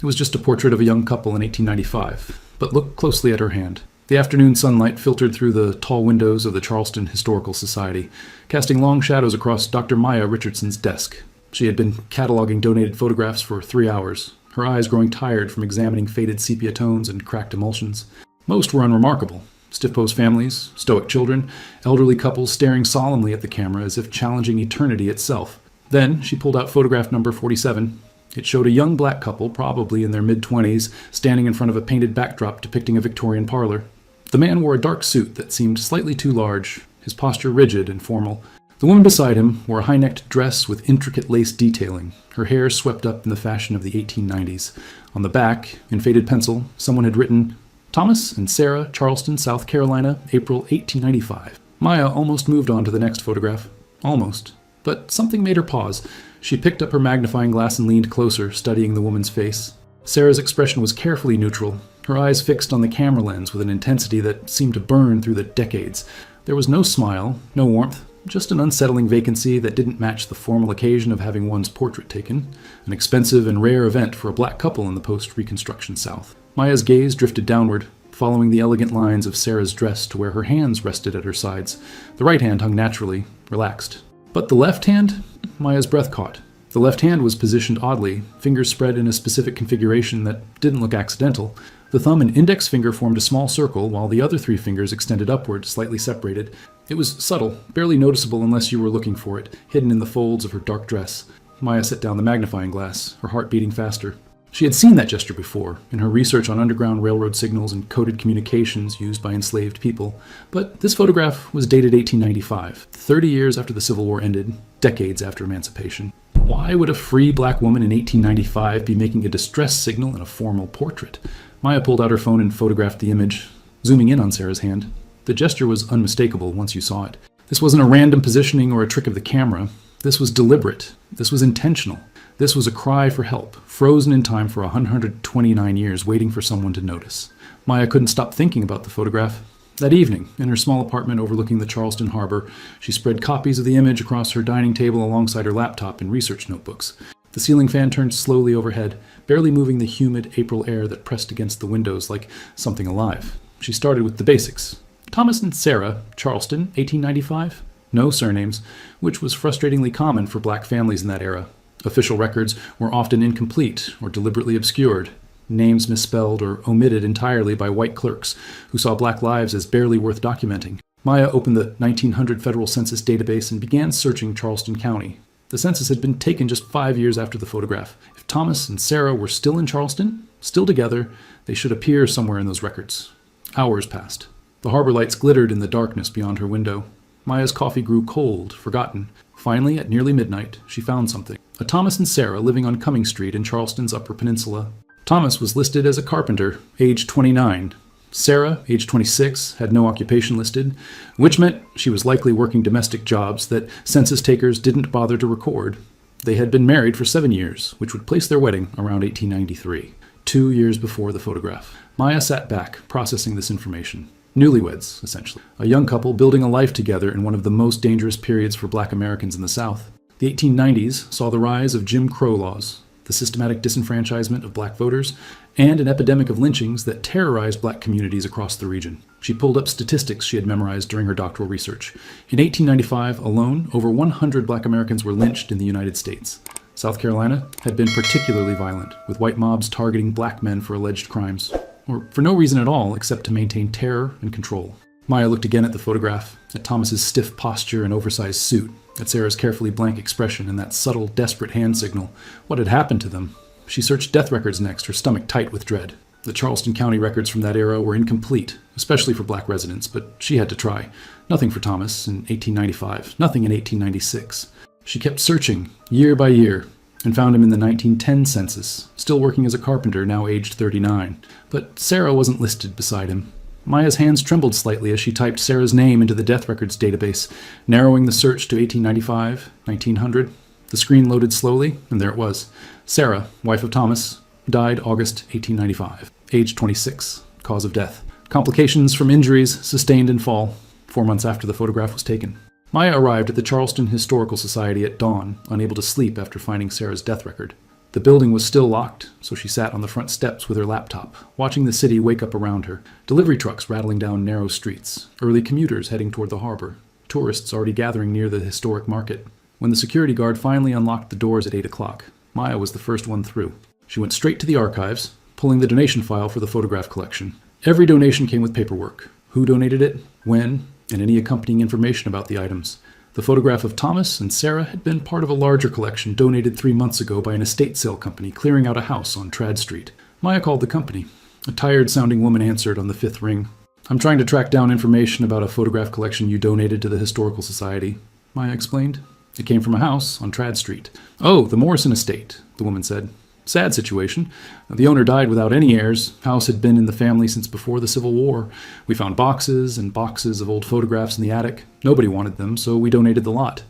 It was just a portrait of a young couple in 1895, but look closely at her hand. The afternoon sunlight filtered through the tall windows of the Charleston Historical Society, casting long shadows across Dr. Maya Richardson's desk. She had been cataloging donated photographs for 3 hours, her eyes growing tired from examining faded sepia tones and cracked emulsions. Most were unremarkable. Stiff-posed families, stoic children, elderly couples staring solemnly at the camera as if challenging eternity itself. Then she pulled out photograph number 47. It showed a young black couple, probably in their mid-20s, standing in front of a painted backdrop depicting a Victorian parlor. The man wore a dark suit that seemed slightly too large, his posture rigid and formal. The woman beside him wore a high-necked dress with intricate lace detailing, her hair swept up in the fashion of the 1890s. On the back, in faded pencil, someone had written, "Thomas and Sarah, Charleston, South Carolina, April 1895. Maya almost moved on to the next photograph. Almost. But something made her pause. She picked up her magnifying glass and leaned closer, studying the woman's face. Sarah's expression was carefully neutral, her eyes fixed on the camera lens with an intensity that seemed to burn through the decades. There was no smile, no warmth, just an unsettling vacancy that didn't match the formal occasion of having one's portrait taken, an expensive and rare event for a black couple in the post-Reconstruction South. Maya's gaze drifted downward, following the elegant lines of Sarah's dress to where her hands rested at her sides. The right hand hung naturally, relaxed. But the left hand? Maya's breath caught. The left hand was positioned oddly, fingers spread in a specific configuration that didn't look accidental. The thumb and index finger formed a small circle, while the other 3 fingers extended upward, slightly separated. It was subtle, barely noticeable unless you were looking for it, hidden in the folds of her dark dress. Maya set down the magnifying glass, her heart beating faster. She had seen that gesture before, in her research on underground railroad signals and coded communications used by enslaved people. But this photograph was dated 1895, 30 years after the Civil War ended, decades after emancipation. Why would a free black woman in 1895 be making a distress signal in a formal portrait? Maya pulled out her phone and photographed the image, zooming in on Sarah's hand. The gesture was unmistakable once you saw it. This wasn't a random positioning or a trick of the camera. This was deliberate. This was intentional. This was a cry for help, frozen in time for 129 years, waiting for someone to notice. Maya couldn't stop thinking about the photograph. That evening, in her small apartment overlooking the Charleston harbor, she spread copies of the image across her dining table alongside her laptop and research notebooks. The ceiling fan turned slowly overhead, barely moving the humid April air that pressed against the windows like something alive. She started with the basics. Thomas and Sarah, Charleston, 1895? No surnames, which was frustratingly common for black families in that era. Official records were often incomplete or deliberately obscured, names misspelled or omitted entirely by white clerks who saw black lives as barely worth documenting. Maya opened the 1900 Federal Census database and began searching Charleston County. The census had been taken just 5 years after the photograph. If Thomas and Sarah were still in Charleston, still together, they should appear somewhere in those records. Hours passed. The harbor lights glittered in the darkness beyond her window. Maya's coffee grew cold, forgotten. Finally, at nearly midnight, she found something. A Thomas and Sarah living on Cumming Street in Charleston's Upper Peninsula. Thomas was listed as a carpenter, age 29. Sarah, age 26, had no occupation listed, which meant she was likely working domestic jobs that census takers didn't bother to record. They had been married for 7 years, which would place their wedding around 1893, 2 years before the photograph. Maya sat back, processing this information. Newlyweds, essentially. A young couple building a life together in one of the most dangerous periods for black Americans in the South. The 1890s saw the rise of Jim Crow laws, the systematic disenfranchisement of black voters, and an epidemic of lynchings that terrorized black communities across the region. She pulled up statistics she had memorized during her doctoral research. In 1895 alone, over 100 black Americans were lynched in the United States. South Carolina had been particularly violent, with white mobs targeting black men for alleged crimes, or for no reason at all except to maintain terror and control. Maya looked again at the photograph, at Thomas's stiff posture and oversized suit, at Sarah's carefully blank expression and that subtle, desperate hand signal. What had happened to them? She searched death records next, her stomach tight with dread. The Charleston County records from that era were incomplete, especially for black residents, but she had to try. Nothing for Thomas in 1895, nothing in 1896. She kept searching, year by year, and found him in the 1910 census, still working as a carpenter, now aged 39. But Sarah wasn't listed beside him. Maya's hands trembled slightly as she typed Sarah's name into the death records database, narrowing the search to 1895, 1900. The screen loaded slowly, and there it was. Sarah, wife of Thomas, died August 1895, age 26, cause of death. Complications from injuries sustained in fall, 4 months after the photograph was taken. Maya arrived at the Charleston Historical Society at dawn, unable to sleep after finding Sarah's death record. The building was still locked, so she sat on the front steps with her laptop, watching the city wake up around her. Delivery trucks rattling down narrow streets, early commuters heading toward the harbor, tourists already gathering near the historic market. When the security guard finally unlocked the doors at 8 o'clock, Maya was the first one through. She went straight to the archives, pulling the donation file for the photograph collection. Every donation came with paperwork: who donated it, when, and any accompanying information about the items. The photograph of Thomas and Sarah had been part of a larger collection donated 3 months ago by an estate sale company clearing out a house on Trad Street. Maya called the company. A tired-sounding woman answered on the 5th ring. "I'm trying to track down information about a photograph collection you donated to the Historical Society," Maya explained. "It came from a house on Trad Street." "Oh, the Morrison estate," the woman said. "Sad situation. The owner died without any heirs. House had been in the family since before the Civil War. We found boxes and boxes of old photographs in the attic. Nobody wanted them, so we donated the lot."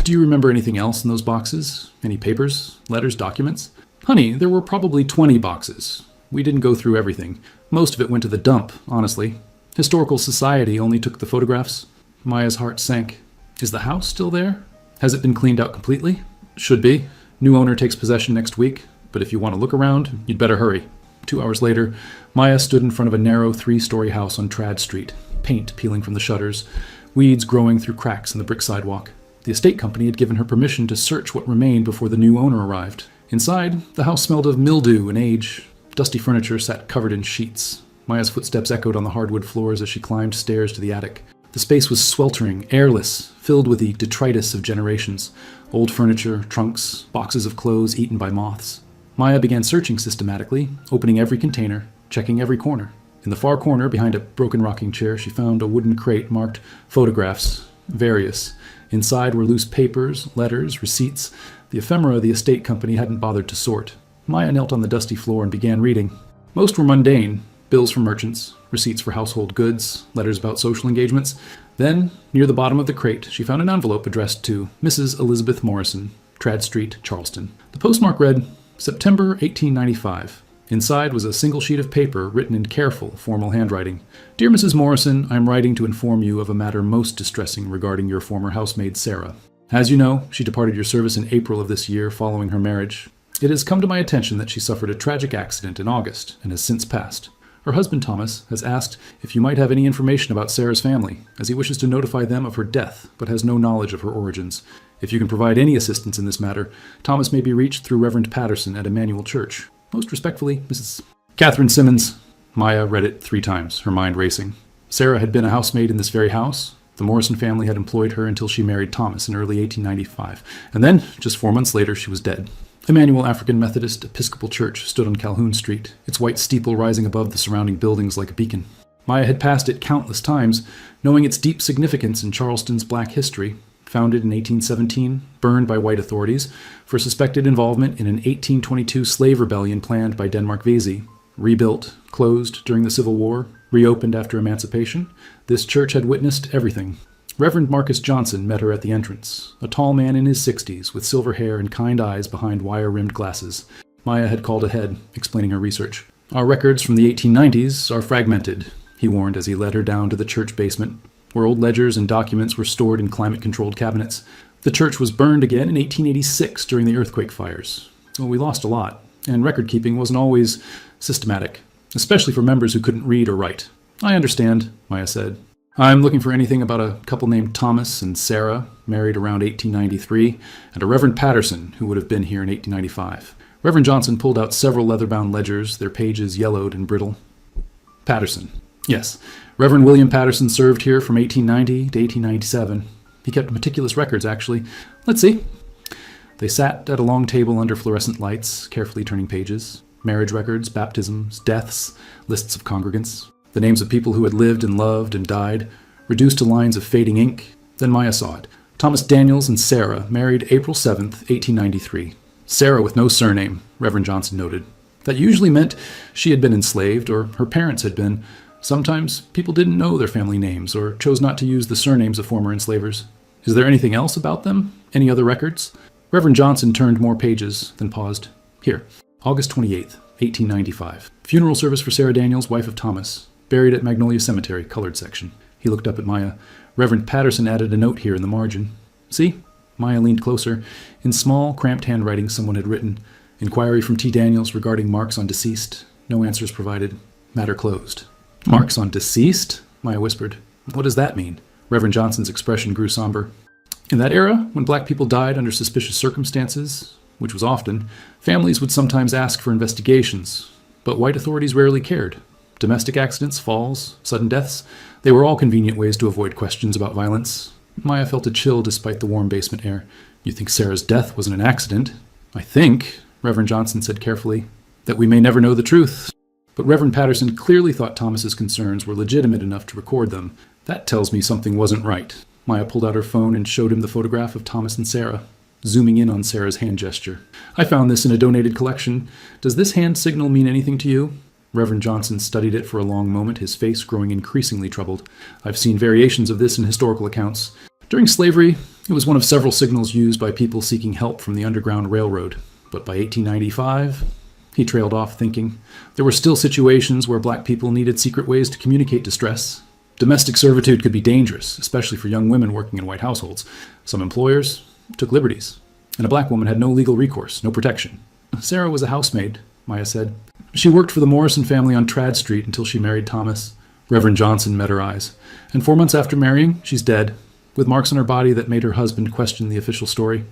"Do you remember anything else in those boxes? Any papers, letters, documents?" "Honey, there were probably 20 boxes. We didn't go through everything. Most of it went to the dump, honestly. Historical Society only took the photographs." Maya's heart sank. "Is the house still there? Has it been cleaned out completely?" "Should be. New owner takes possession next week. But if you want to look around, you'd better hurry." 2 hours later, Maya stood in front of a narrow 3-story house on Trad Street, paint peeling from the shutters, weeds growing through cracks in the brick sidewalk. The estate company had given her permission to search what remained before the new owner arrived. Inside, the house smelled of mildew and age. Dusty furniture sat covered in sheets. Maya's footsteps echoed on the hardwood floors as she climbed stairs to the attic. The space was sweltering, airless, filled with the detritus of generations. Old furniture, trunks, boxes of clothes eaten by moths. Maya began searching systematically, opening every container, checking every corner. In the far corner, behind a broken rocking chair, she found a wooden crate marked "Photographs, various." Inside were loose papers, letters, receipts. The ephemera the estate company hadn't bothered to sort. Maya knelt on the dusty floor and began reading. Most were mundane: bills from merchants, receipts for household goods, letters about social engagements. Then, near the bottom of the crate, she found an envelope addressed to Mrs. Elizabeth Morrison, Trad Street, Charleston. The postmark read, September 1895. Inside was a single sheet of paper written in careful, formal handwriting. "Dear Mrs. Morrison, I am writing to inform you of a matter most distressing regarding your former housemaid Sarah. As you know, she departed your service in April of this year following her marriage. It has come to my attention that she suffered a tragic accident in August and has since passed. Her husband, Thomas, has asked if you might have any information about Sarah's family, as he wishes to notify them of her death, but has no knowledge of her origins. If you can provide any assistance in this matter, Thomas may be reached through Reverend Patterson at Emmanuel Church. Most respectfully, Mrs. Catherine Simmons." Maya read it 3 times, her mind racing. Sarah had been a housemaid in this very house. The Morrison family had employed her until she married Thomas in early 1895. And then, just 4 months later, she was dead. Emmanuel African Methodist Episcopal Church stood on Calhoun Street, its white steeple rising above the surrounding buildings like a beacon. Maya had passed it countless times, knowing its deep significance in Charleston's black history. Founded in 1817, burned by white authorities, for suspected involvement in an 1822 slave rebellion planned by Denmark Vesey. Rebuilt, closed during the Civil War, reopened after emancipation, this church had witnessed everything. Reverend Marcus Johnson met her at the entrance, a tall man in his 60s with silver hair and kind eyes behind wire-rimmed glasses. Maya had called ahead, explaining her research. "Our records from the 1890s are fragmented," he warned as he led her down to the church basement, where old ledgers and documents were stored in climate-controlled cabinets. The church was burned again in 1886 during the earthquake fires. Well, we lost a lot, and record-keeping wasn't always systematic, especially for members who couldn't read or write. "I understand," Maya said. "I'm looking for anything about a couple named Thomas and Sarah, married around 1893, and a Reverend Patterson, who would have been here in 1895. Reverend Johnson pulled out several leather-bound ledgers, their pages yellowed and brittle. "Patterson. Yes. Reverend William Patterson served here from 1890 to 1897. He kept meticulous records, actually. Let's see." They sat at a long table under fluorescent lights, carefully turning pages. Marriage records, baptisms, deaths, lists of congregants, the names of people who had lived and loved and died, reduced to lines of fading ink. Then Maya saw it. Thomas Daniels and Sarah, married April 7th, 1893. Sarah with no surname, Reverend Johnson noted. That usually meant she had been enslaved, or her parents had been. Sometimes people didn't know their family names, or chose not to use the surnames of former enslavers. "Is there anything else about them? Any other records?" Reverend Johnson turned more pages, then paused. "Here. August 28th, 1895. Funeral service for Sarah Daniels, wife of Thomas. Buried at Magnolia Cemetery, colored section." He looked up at Maya. Reverend Patterson added a note here in the margin. "See?" Maya leaned closer. In small, cramped handwriting, someone had written, Inquiry from T. Daniels regarding marks on deceased. No answers provided. Matter closed. Marks on deceased? Maya whispered. What does that mean? Reverend Johnson's expression grew somber. In that era, when black people died under suspicious circumstances, which was often, families would sometimes ask for investigations, but white authorities rarely cared. Domestic accidents, falls, sudden deaths, they were all convenient ways to avoid questions about violence. Maya felt a chill despite the warm basement air. You think Sarah's death wasn't an accident? I think, Reverend Johnson said carefully, that we may never know the truth. But Reverend Patterson clearly thought Thomas's concerns were legitimate enough to record them. That tells me something wasn't right. Maya pulled out her phone and showed him the photograph of Thomas and Sarah, zooming in on Sarah's hand gesture. I found this in a donated collection. Does this hand signal mean anything to you? Reverend Johnson studied it for a long moment, his face growing increasingly troubled. I've seen variations of this in historical accounts. During slavery, it was one of several signals used by people seeking help from the Underground Railroad. But by 1895, he trailed off, thinking. There were still situations where black people needed secret ways to communicate distress. Domestic servitude could be dangerous, especially for young women working in white households. Some employers took liberties, and a black woman had no legal recourse, no protection. Sarah was a housemaid, Maya said. She worked for the Morrison family on Trad Street until she married Thomas. Reverend Johnson met her eyes. And 4 months after marrying, she's dead, with marks on her body that made her husband question the official story.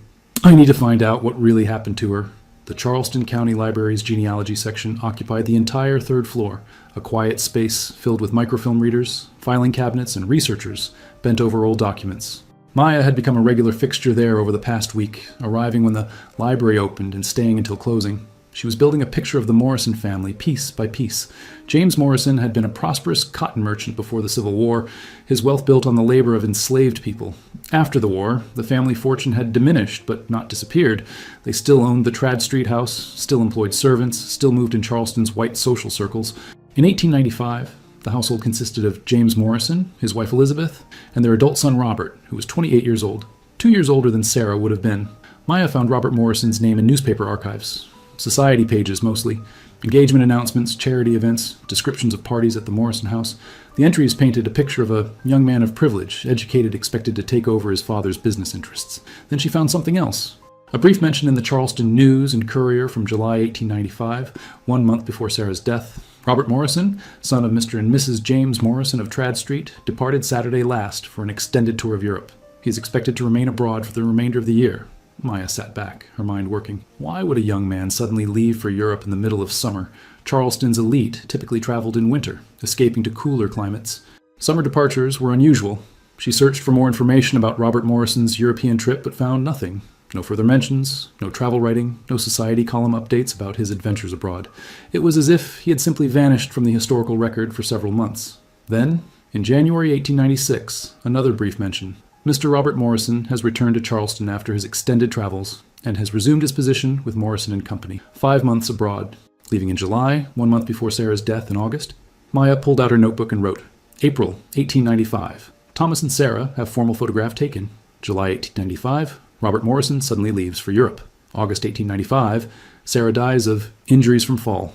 I need to find out what really happened to her. The Charleston County Library's genealogy section occupied the entire third floor, a quiet space filled with microfilm readers, filing cabinets, and researchers bent over old documents. Maya had become a regular fixture there over the past week, arriving when the library opened and staying until closing. She was building a picture of the Morrison family, piece by piece. James Morrison had been a prosperous cotton merchant before the Civil War, his wealth built on the labor of enslaved people. After the war, the family fortune had diminished, but not disappeared. They still owned the Trad Street house, still employed servants, still moved in Charleston's white social circles. In 1895, the household consisted of James Morrison, his wife Elizabeth, and their adult son Robert, who was 28 years old, 2 years older than Sarah would have been. Maya found Robert Morrison's name in newspaper archives. Society pages, mostly. Engagement announcements, charity events, descriptions of parties at the Morrison house. The entries painted a picture of a young man of privilege, educated, expected to take over his father's business interests. Then she found something else. A brief mention in the Charleston News and Courier from July 1895, 1 month before Sarah's death. Robert Morrison, son of Mr. and Mrs. James Morrison of Trad Street, departed Saturday last for an extended tour of Europe. He is expected to remain abroad for the remainder of the year. Maya sat back, her mind working. Why would a young man suddenly leave for Europe in the middle of summer? Charleston's elite typically traveled in winter, escaping to cooler climates. Summer departures were unusual. She searched for more information about Robert Morrison's European trip, but found nothing. No further mentions, no travel writing, no society column updates about his adventures abroad. It was as if he had simply vanished from the historical record for several months. Then, in January 1896, another brief mention. Mr. Robert Morrison has returned to Charleston after his extended travels and has resumed his position with Morrison and Company. 5 months abroad. Leaving in July, 1 month before Sarah's death in August, Maya pulled out her notebook and wrote, April 1895. Thomas and Sarah have formal photograph taken. July 1895. Robert Morrison suddenly leaves for Europe. August 1895. Sarah dies of injuries from fall.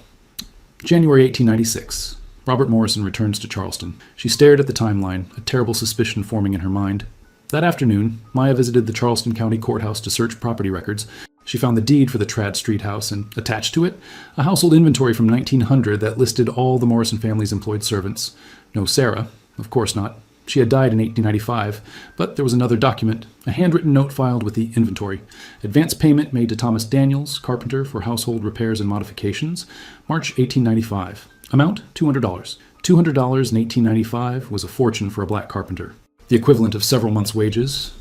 January 1896. Robert Morrison returns to Charleston. She stared at the timeline, a terrible suspicion forming in her mind. That afternoon, Maya visited the Charleston County Courthouse to search property records. She found the deed for the Trad Street house and, attached to it, a household inventory from 1900 that listed all the Morrison family's employed servants. No Sarah, of course not. She had died in 1895, but there was another document, a handwritten note filed with the inventory. Advance payment made to Thomas Daniels, carpenter, for household repairs and modifications, March 1895. Amount, $200. $200 in 1895 was a fortune for a black carpenter. The equivalent of several months' wages.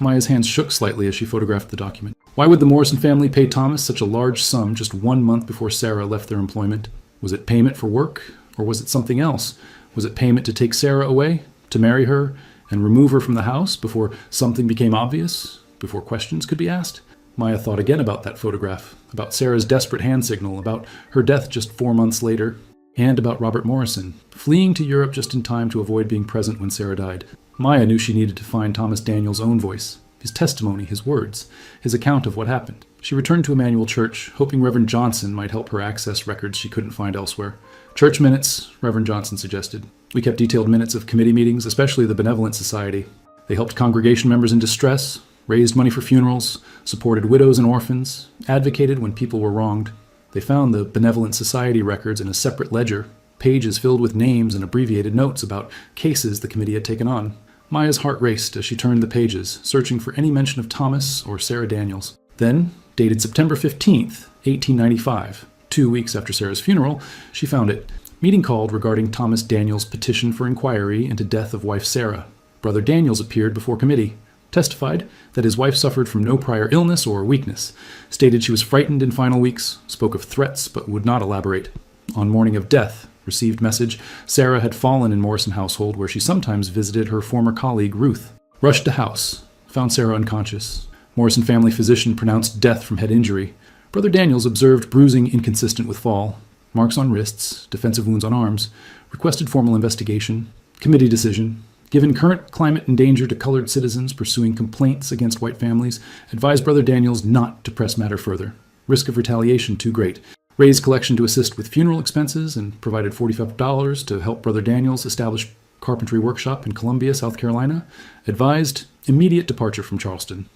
Maya's hands shook slightly as she photographed the document. Why would the Morrison family pay Thomas such a large sum just 1 month before Sarah left their employment? Was it payment for work, or was it something else? Was it payment to take Sarah away, to marry her, and remove her from the house before something became obvious, before questions could be asked? Maya thought again about that photograph, about Sarah's desperate hand signal, about her death just 4 months later, and about Robert Morrison, fleeing to Europe just in time to avoid being present when Sarah died. Maya knew she needed to find Thomas Daniels' own voice, his testimony, his words, his account of what happened. She returned to Emmanuel Church, hoping Reverend Johnson might help her access records she couldn't find elsewhere. Church minutes, Reverend Johnson suggested. We kept detailed minutes of committee meetings, especially the Benevolent Society. They helped congregation members in distress, raised money for funerals, supported widows and orphans, advocated when people were wronged. They found the Benevolent Society records in a separate ledger, pages filled with names and abbreviated notes about cases the committee had taken on. Maya's heart raced as she turned the pages, searching for any mention of Thomas or Sarah Daniels. Then, dated September 15th, 1895, 2 weeks after Sarah's funeral, she found it. Meeting called regarding Thomas Daniels' petition for inquiry into death of wife Sarah. Brother Daniels appeared before committee, testified that his wife suffered from no prior illness or weakness, stated she was frightened in final weeks, spoke of threats but would not elaborate. On morning of death, received message Sarah had fallen in Morrison household where she sometimes visited her former colleague Ruth. Rushed to house, found Sarah unconscious. Morrison family physician pronounced death from head injury. Brother Daniels observed bruising inconsistent with fall, marks on wrists, defensive wounds on arms, requested formal investigation, committee decision. Given current climate and danger to colored citizens pursuing complaints against white families, advised Brother Daniels not to press matter further. Risk of retaliation too great. Raised collection to assist with funeral expenses and provided $45 to help Brother Daniels establish carpentry workshop in Columbia, South Carolina. Advised immediate departure from Charleston.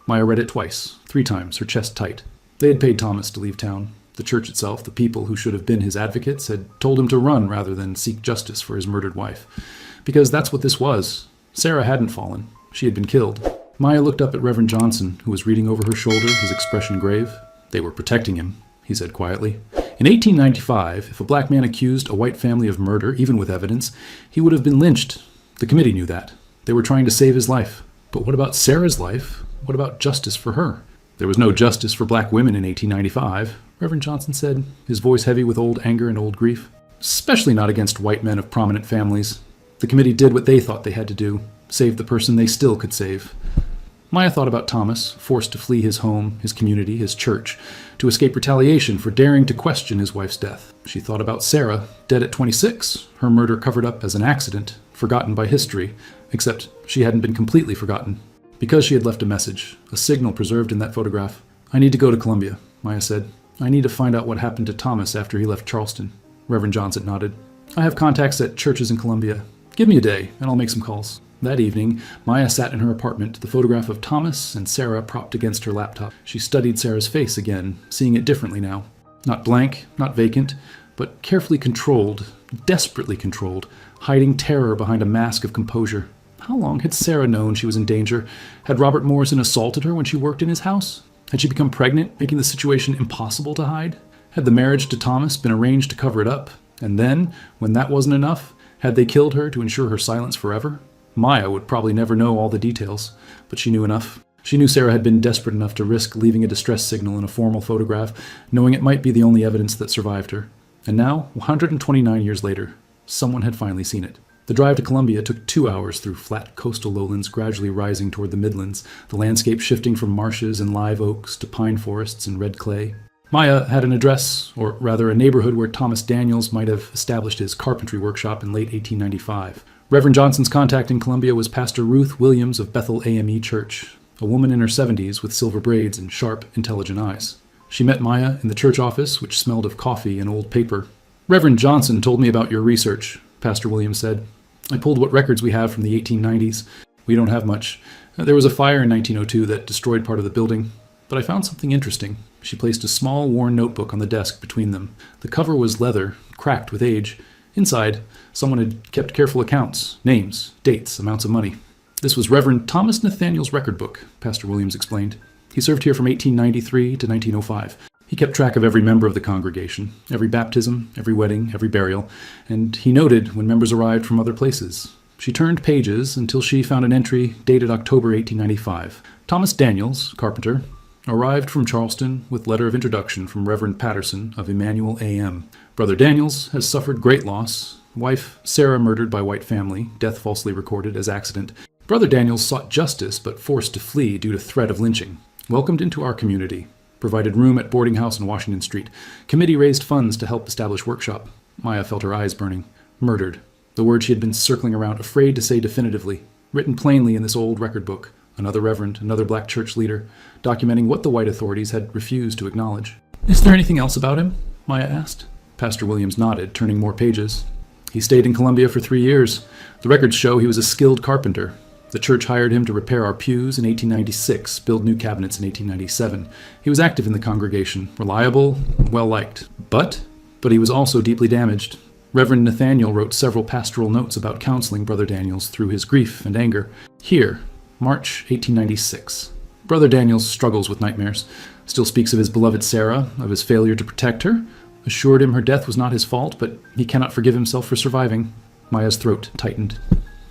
Maya read it twice, 3 times, her chest tight. They had paid Thomas to leave town. The church itself, the people who should have been his advocates, had told him to run rather than seek justice for his murdered wife. Because that's what this was. Sarah hadn't fallen. She had been killed. Maya looked up at Reverend Johnson, who was reading over her shoulder, his expression grave. They were protecting him, he said quietly. In 1895, if a black man accused a white family of murder, even with evidence, he would have been lynched. The committee knew that. They were trying to save his life. But what about Sarah's life? What about justice for her? There was no justice for black women in 1895, Reverend Johnson said, his voice heavy with old anger and old grief. Especially not against white men of prominent families. The committee did what they thought they had to do, save the person they still could save. Maya thought about Thomas, forced to flee his home, his community, his church, to escape retaliation for daring to question his wife's death. She thought about Sarah, dead at 26, her murder covered up as an accident, forgotten by history, except she hadn't been completely forgotten. Because she had left a message, a signal preserved in that photograph. I need to go to Columbia, Maya said. I need to find out what happened to Thomas after he left Charleston. Reverend Johnson nodded. I have contacts at churches in Columbia. Give me a day, and I'll make some calls. That evening, Maya sat in her apartment, the photograph of Thomas and Sarah propped against her laptop. She studied Sarah's face again, seeing it differently now. Not blank, not vacant, but carefully controlled, desperately controlled, hiding terror behind a mask of composure. How long had Sarah known she was in danger? Had Robert Morrison assaulted her when she worked in his house? Had she become pregnant, making the situation impossible to hide? Had the marriage to Thomas been arranged to cover it up? And then, when that wasn't enough, had they killed her to ensure her silence forever? Maya would probably never know all the details, but she knew enough. She knew Sarah had been desperate enough to risk leaving a distress signal in a formal photograph, knowing it might be the only evidence that survived her. And now, 129 years later, someone had finally seen it. The drive to Columbia took 2 hours through flat coastal lowlands gradually rising toward the Midlands, the landscape shifting from marshes and live oaks to pine forests and red clay. Maya had an address, or rather a neighborhood where Thomas Daniels might have established his carpentry workshop in late 1895. Reverend Johnson's contact in Columbia was Pastor Ruth Williams of Bethel AME Church, a woman in her 70s with silver braids and sharp, intelligent eyes. She met Maya in the church office, which smelled of coffee and old paper. Reverend Johnson told me about your research, Pastor Williams said. I pulled what records we have from the 1890s. We don't have much. There was a fire in 1902 that destroyed part of the building, but I found something interesting. She placed a small, worn notebook on the desk between them. The cover was leather, cracked with age. Inside, someone had kept careful accounts, names, dates, amounts of money. This was Reverend Thomas Nathaniel's record book, Pastor Williams explained. He served here from 1893 to 1905. He kept track of every member of the congregation, every baptism, every wedding, every burial, and he noted when members arrived from other places. She turned pages until she found an entry dated October 1895. Thomas Daniels, carpenter, arrived from Charleston with letter of introduction from Reverend Patterson of Emmanuel A.M. Brother Daniels has suffered great loss. Wife Sarah murdered by white family, death falsely recorded as accident. Brother Daniels sought justice but forced to flee due to threat of lynching. Welcomed into our community. Provided room at boarding house in Washington Street. Committee raised funds to help establish workshop. Maya felt her eyes burning. Murdered. The word she had been circling around, afraid to say definitively. Written plainly in this old record book. Another reverend, another black church leader, documenting what the white authorities had refused to acknowledge. Is there anything else about him? Maya asked. Pastor Williams nodded, turning more pages. He stayed in Columbia for 3 years. The records show he was a skilled carpenter. The church hired him to repair our pews in 1896, build new cabinets in 1897. He was active in the congregation, reliable, well-liked. But he was also deeply damaged. Reverend Nathaniel wrote several pastoral notes about counseling Brother Daniels through his grief and anger. Here, March 1896. Brother Daniels struggles with nightmares, still speaks of his beloved Sarah, of his failure to protect her, assured him her death was not his fault, but he cannot forgive himself for surviving. Maya's throat tightened.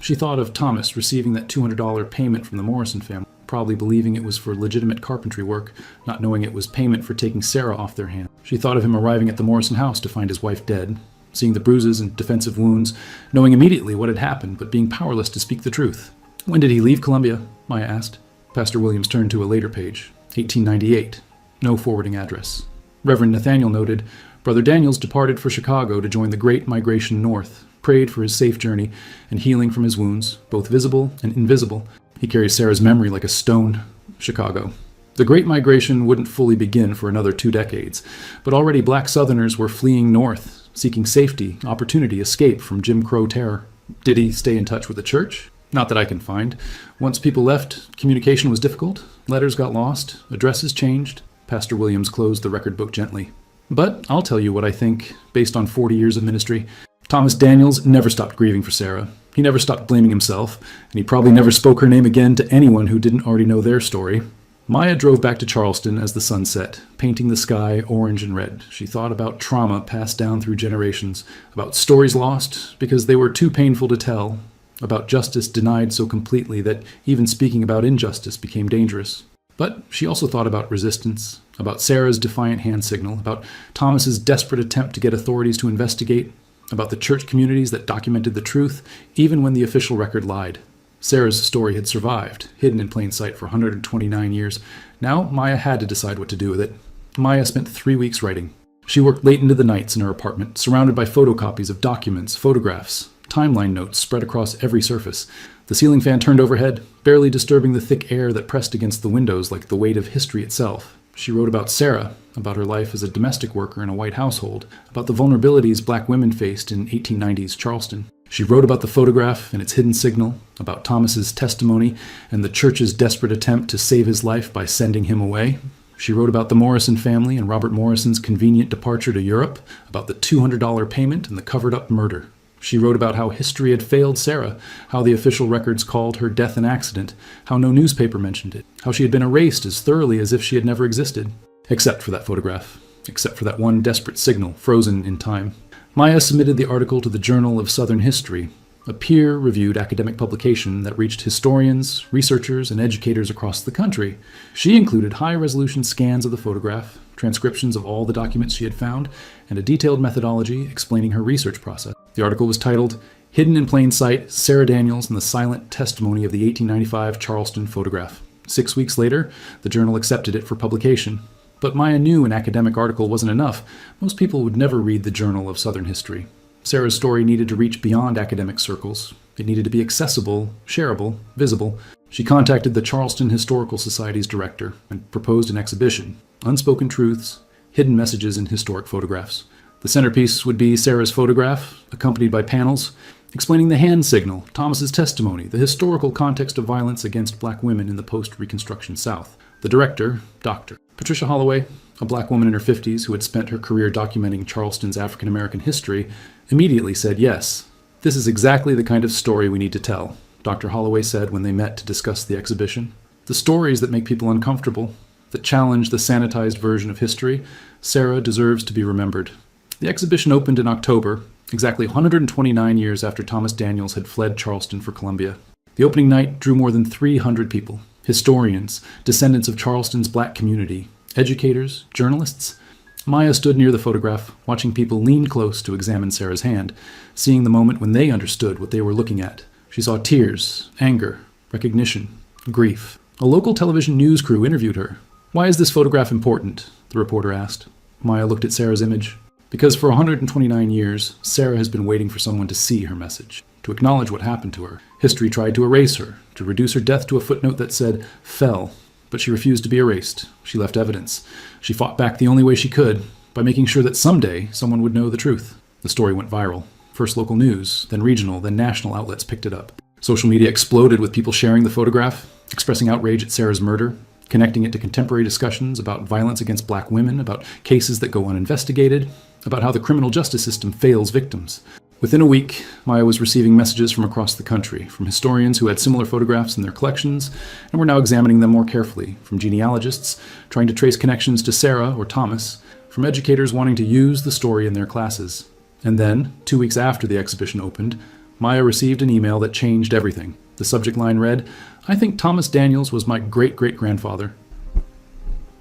She thought of Thomas receiving that $200 payment from the Morrison family, probably believing it was for legitimate carpentry work, not knowing it was payment for taking Sarah off their hands. She thought of him arriving at the Morrison house to find his wife dead, seeing the bruises and defensive wounds, knowing immediately what had happened, but being powerless to speak the truth. When did he leave Columbia? Maya asked. Pastor Williams turned to a later page. 1898. No forwarding address. Reverend Nathaniel noted, Brother Daniels departed for Chicago to join the Great Migration North, prayed for his safe journey and healing from his wounds, both visible and invisible. He carries Sarah's memory like a stone. Chicago. The Great Migration wouldn't fully begin for another 2 decades, but already black Southerners were fleeing north, seeking safety, opportunity, escape from Jim Crow terror. Did he stay in touch with the church? Not that I can find. Once people left, communication was difficult. Letters got lost. Addresses changed. Pastor Williams closed the record book gently. But I'll tell you what I think, based on 40 years of ministry. Thomas Daniels never stopped grieving for Sarah. He never stopped blaming himself, and he probably never spoke her name again to anyone who didn't already know their story. Maya drove back to Charleston as the sun set, painting the sky orange and red. She thought about trauma passed down through generations, about stories lost because they were too painful to tell, about justice denied so completely that even speaking about injustice became dangerous. But she also thought about resistance, about Sarah's defiant hand signal, about Thomas's desperate attempt to get authorities to investigate, about the church communities that documented the truth, even when the official record lied. Sarah's story had survived, hidden in plain sight for 129 years. Now Maya had to decide what to do with it. Maya spent 3 weeks writing. She worked late into the nights in her apartment, surrounded by photocopies of documents, photographs, timeline notes spread across every surface. The ceiling fan turned overhead, barely disturbing the thick air that pressed against the windows like the weight of history itself. She wrote about Sarah, about her life as a domestic worker in a white household, about the vulnerabilities black women faced in 1890s Charleston. She wrote about the photograph and its hidden signal, about Thomas's testimony and the church's desperate attempt to save his life by sending him away. She wrote about the Morrison family and Robert Morrison's convenient departure to Europe, about the $200 payment and the covered-up murder. She wrote about how history had failed Sarah, how the official records called her death an accident, how no newspaper mentioned it, how she had been erased as thoroughly as if she had never existed. Except for that photograph. Except for that one desperate signal, frozen in time. Maya submitted the article to the Journal of Southern History, a peer-reviewed academic publication that reached historians, researchers, and educators across the country. She included high-resolution scans of the photograph, transcriptions of all the documents she had found, and a detailed methodology explaining her research process. The article was titled, Hidden in Plain Sight, Sarah Daniels and the Silent Testimony of the 1895 Charleston Photograph. 6 weeks later, the journal accepted it for publication. But Maya knew an academic article wasn't enough. Most people would never read the Journal of Southern History. Sarah's story needed to reach beyond academic circles. It needed to be accessible, shareable, visible. She contacted the Charleston Historical Society's director and proposed an exhibition, Unspoken Truths, Hidden Messages in Historic Photographs. The centerpiece would be Sarah's photograph, accompanied by panels explaining the hand signal, Thomas's testimony, the historical context of violence against black women in the post-Reconstruction South. The director, Dr. Patricia Holloway, a black woman in her 50s who had spent her career documenting Charleston's African-American history, immediately said yes. This is exactly the kind of story we need to tell, Dr. Holloway said when they met to discuss the exhibition. The stories that make people uncomfortable, that challenge the sanitized version of history, Sarah deserves to be remembered. The exhibition opened in October, exactly 129 years after Thomas Daniels had fled Charleston for Columbia. The opening night drew more than 300 people, historians, descendants of Charleston's black community, educators, journalists. Maya stood near the photograph, watching people lean close to examine Sarah's hand, seeing the moment when they understood what they were looking at. She saw tears, anger, recognition, grief. A local television news crew interviewed her. "Why is this photograph important?" the reporter asked. Maya looked at Sarah's image. Because for 129 years, Sarah has been waiting for someone to see her message, to acknowledge what happened to her. History tried to erase her, to reduce her death to a footnote that said, "fell," but she refused to be erased. She left evidence. She fought back the only way she could, by making sure that someday someone would know the truth. The story went viral. First local news, then regional, then national outlets picked it up. Social media exploded with people sharing the photograph, expressing outrage at Sarah's murder, connecting it to contemporary discussions about violence against black women, about cases that go uninvestigated, about how the criminal justice system fails victims. Within a week, Maya was receiving messages from across the country, from historians who had similar photographs in their collections and were now examining them more carefully, from genealogists trying to trace connections to Sarah or Thomas, from educators wanting to use the story in their classes. And then, 2 weeks after the exhibition opened, Maya received an email that changed everything. The subject line read, "I think Thomas Daniels was my great-great-grandfather."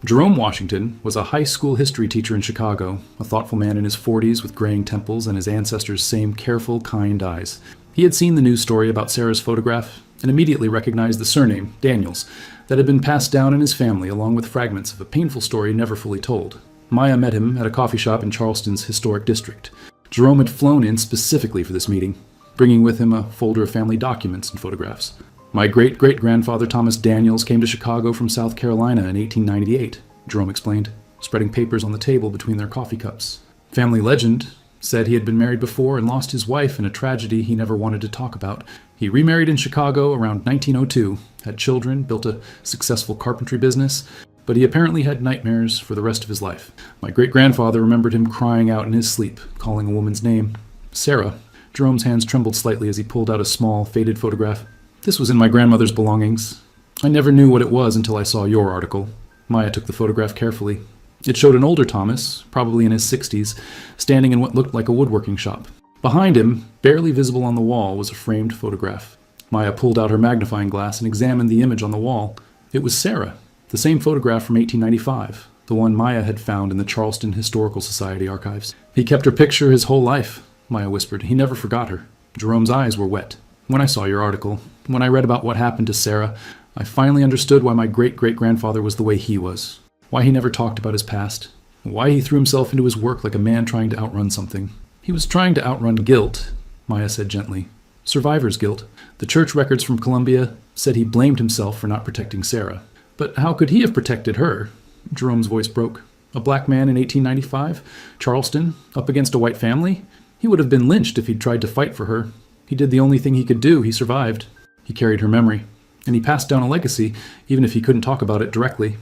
Jerome Washington was a high school history teacher in Chicago, a thoughtful man in his 40s with graying temples and his ancestors' same careful, kind eyes. He had seen the news story about Sarah's photograph and immediately recognized the surname, Daniels, that had been passed down in his family along with fragments of a painful story never fully told. Maya met him at a coffee shop in Charleston's historic district. Jerome had flown in specifically for this meeting, bringing with him a folder of family documents and photographs. "My great-great-grandfather Thomas Daniels came to Chicago from South Carolina in 1898, Jerome explained, spreading papers on the table between their coffee cups. Family legend said he had been married before and lost his wife in a tragedy he never wanted to talk about. He remarried in Chicago around 1902, had children, built a successful carpentry business, but he apparently had nightmares for the rest of his life. My great-grandfather remembered him crying out in his sleep, calling a woman's name. Sarah." Jerome's hands trembled slightly as he pulled out a small, faded photograph. "This was in my grandmother's belongings. I never knew what it was until I saw your article." Maya took the photograph carefully. It showed an older Thomas, probably in his 60s, standing in what looked like a woodworking shop. Behind him, barely visible on the wall, was a framed photograph. Maya pulled out her magnifying glass and examined the image on the wall. It was Sarah, the same photograph from 1895, the one Maya had found in the Charleston Historical Society archives. "He kept her picture his whole life," Maya whispered. "He never forgot her." Jerome's eyes were wet. "When I saw your article, when I read about what happened to Sarah, I finally understood why my great-great-grandfather was the way he was, why he never talked about his past, why he threw himself into his work like a man trying to outrun something. He was trying to outrun guilt," Maya said gently. "Survivor's guilt. The church records from Columbia said he blamed himself for not protecting Sarah. But how could he have protected her?" Jerome's voice broke. "A black man in 1895? Charleston? Up against a white family? He would have been lynched if he'd tried to fight for her. He did the only thing he could do. He survived. He carried her memory. And he passed down a legacy, even if he couldn't talk about it directly."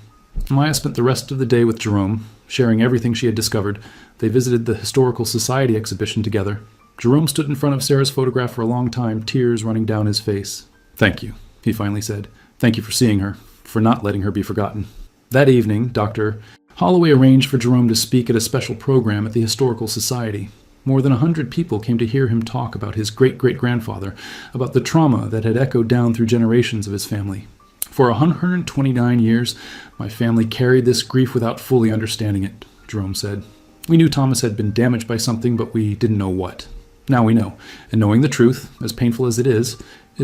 Maya spent the rest of the day with Jerome, sharing everything she had discovered. They visited the Historical Society exhibition together. Jerome stood in front of Sarah's photograph for a long time, tears running down his face. "Thank you," he finally said. "Thank you for seeing her, for not letting her be forgotten." That evening, Dr. Holloway arranged for Jerome to speak at a special program at the Historical Society. More than 100 people came to hear him talk about his great-great-grandfather, about the trauma that had echoed down through generations of his family. "For 129 years, my family carried this grief without fully understanding it," Jerome said. "We knew Thomas had been damaged by something, but we didn't know what. Now we know, and knowing the truth, as painful as it is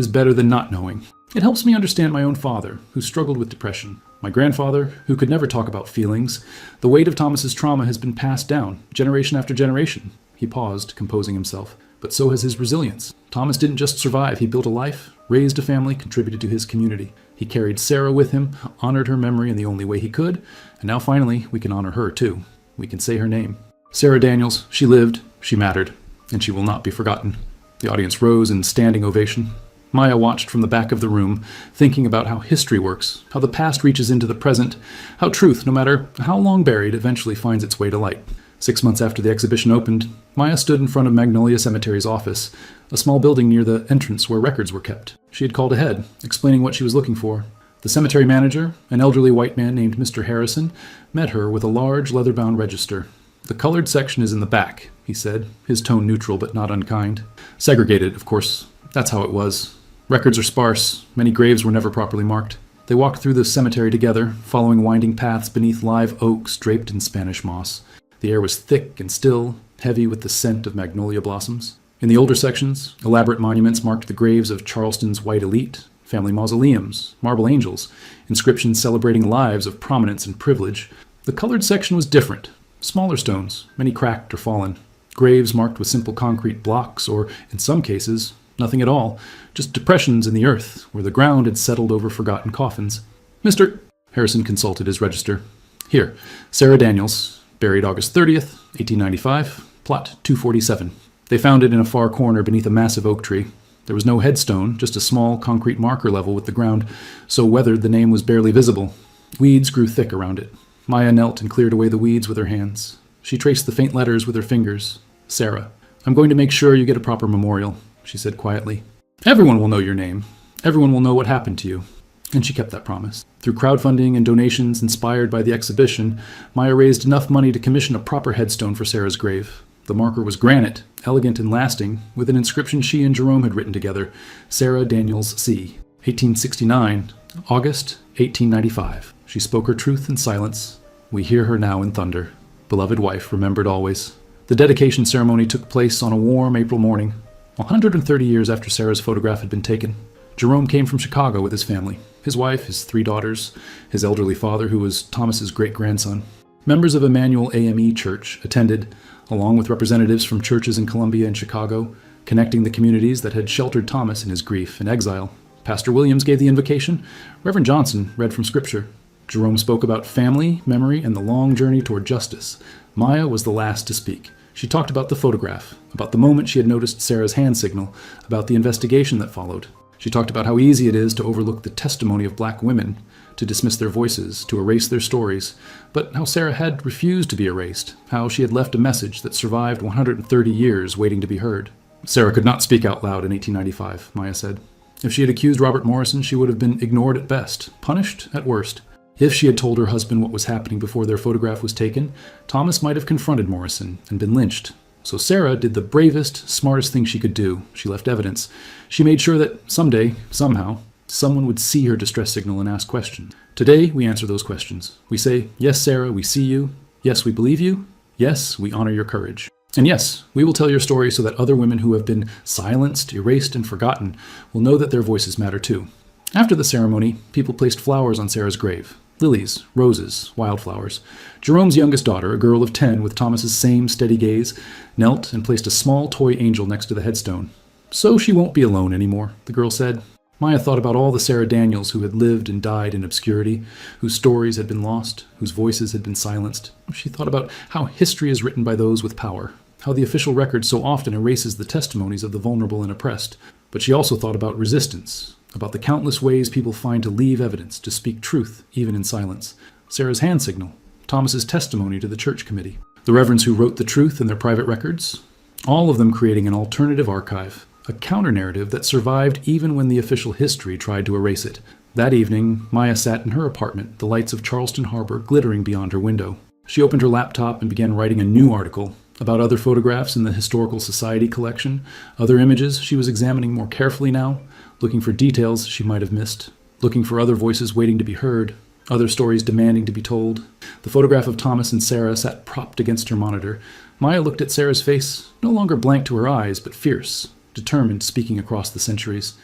better than not knowing. It helps me understand my own father, who struggled with depression, my grandfather, who could never talk about feelings. The weight of Thomas's trauma has been passed down, generation after generation." He paused, composing himself. "But so has his resilience. Thomas didn't just survive. He built a life, raised a family, contributed to his community. He carried Sarah with him, honored her memory in the only way he could, and now finally we can honor her too. We can say her name. Sarah Daniels, she lived, she mattered, and she will not be forgotten." The audience rose in standing ovation. Maya watched from the back of the room, thinking about how history works, how the past reaches into the present, how truth, no matter how long buried, eventually finds its way to light. 6 months after the exhibition opened, Maya stood in front of Magnolia Cemetery's office, a small building near the entrance where records were kept. She had called ahead, explaining what she was looking for. The cemetery manager, an elderly white man named Mr. Harrison, met her with a large leather-bound register. "The colored section is in the back," he said, his tone neutral but not unkind. "Segregated, of course. That's how it was. Records are sparse. Many graves were never properly marked." They walked through the cemetery together, following winding paths beneath live oaks draped in Spanish moss. The air was thick and still, heavy with the scent of magnolia blossoms. In the older sections, elaborate monuments marked the graves of Charleston's white elite, family mausoleums, marble angels, inscriptions celebrating lives of prominence and privilege. The colored section was different. Smaller stones, many cracked or fallen. Graves marked with simple concrete blocks, or, in some cases, nothing at all, just depressions in the earth where the ground had settled over forgotten coffins. "Mr. Harrison consulted his register. "Here, Sarah Daniels, buried August 30th, 1895, plot 247. They found it in a far corner beneath a massive oak tree. There was no headstone, just a small concrete marker level with the ground, so weathered the name was barely visible. Weeds grew thick around it. Maya knelt and cleared away the weeds with her hands. She traced the faint letters with her fingers. Sarah. I'm going to make sure you get a proper memorial, she said quietly. Everyone will know your name. Everyone will know what happened to you. And she kept that promise. Through crowdfunding and donations inspired by the exhibition, Maya raised enough money to commission a proper headstone for Sarah's grave. The marker was granite, elegant and lasting, with an inscription she and Jerome had written together, Sarah Daniels C. 1869, August 1895. She spoke her truth in silence. We hear her now in thunder. Beloved wife, remembered always. The dedication ceremony took place on a warm April morning, 130 years after Sarah's photograph had been taken. Jerome came from Chicago with his family, his wife, his 3 daughters, his elderly father, who was Thomas's great-grandson. Members of Emmanuel AME Church attended, along with representatives from churches in Columbia and Chicago, connecting the communities that had sheltered Thomas in his grief and exile. Pastor Williams gave the invocation. Reverend Johnson read from Scripture. Jerome spoke about family, memory, and the long journey toward justice. Maya was the last to speak. She talked about the photograph, about the moment she had noticed Sarah's hand signal, about the investigation that followed. She talked about how easy it is to overlook the testimony of black women, to dismiss their voices, to erase their stories, but how Sarah had refused to be erased, how she had left a message that survived 130 years waiting to be heard. Sarah could not speak out loud in 1895, Maya said. If she had accused Robert Morrison, she would have been ignored at best, punished at worst. If she had told her husband what was happening before their photograph was taken, Thomas might have confronted Morrison and been lynched. So Sarah did the bravest, smartest thing she could do. She left evidence. She made sure that someday, somehow, someone would see her distress signal and ask questions. Today, we answer those questions. We say, yes, Sarah, we see you. Yes, we believe you. Yes, we honor your courage. And yes, we will tell your story so that other women who have been silenced, erased, and forgotten will know that their voices matter too. After the ceremony, people placed flowers on Sarah's grave. Lilies, roses, wildflowers. Jerome's youngest daughter, a girl of 10 with Thomas's same steady gaze, knelt and placed a small toy angel next to the headstone. So she won't be alone anymore, the girl said. Maya thought about all the Sarah Daniels who had lived and died in obscurity, whose stories had been lost, whose voices had been silenced. She thought about how history is written by those with power, how the official record so often erases the testimonies of the vulnerable and oppressed. But she also thought about resistance, about the countless ways people find to leave evidence, to speak truth, even in silence. Sarah's hand signal, Thomas's testimony to the church committee, the reverends who wrote the truth in their private records, all of them creating an alternative archive, a counter-narrative that survived even when the official history tried to erase it. That evening, Maya sat in her apartment, the lights of Charleston Harbor glittering beyond her window. She opened her laptop and began writing a new article about other photographs in the Historical Society collection, other images she was examining more carefully now, looking for details she might have missed, looking for other voices waiting to be heard, other stories demanding to be told. The photograph of Thomas and Sarah sat propped against her monitor. Maya looked at Sarah's face, no longer blank to her eyes, but fierce, determined, speaking across the centuries.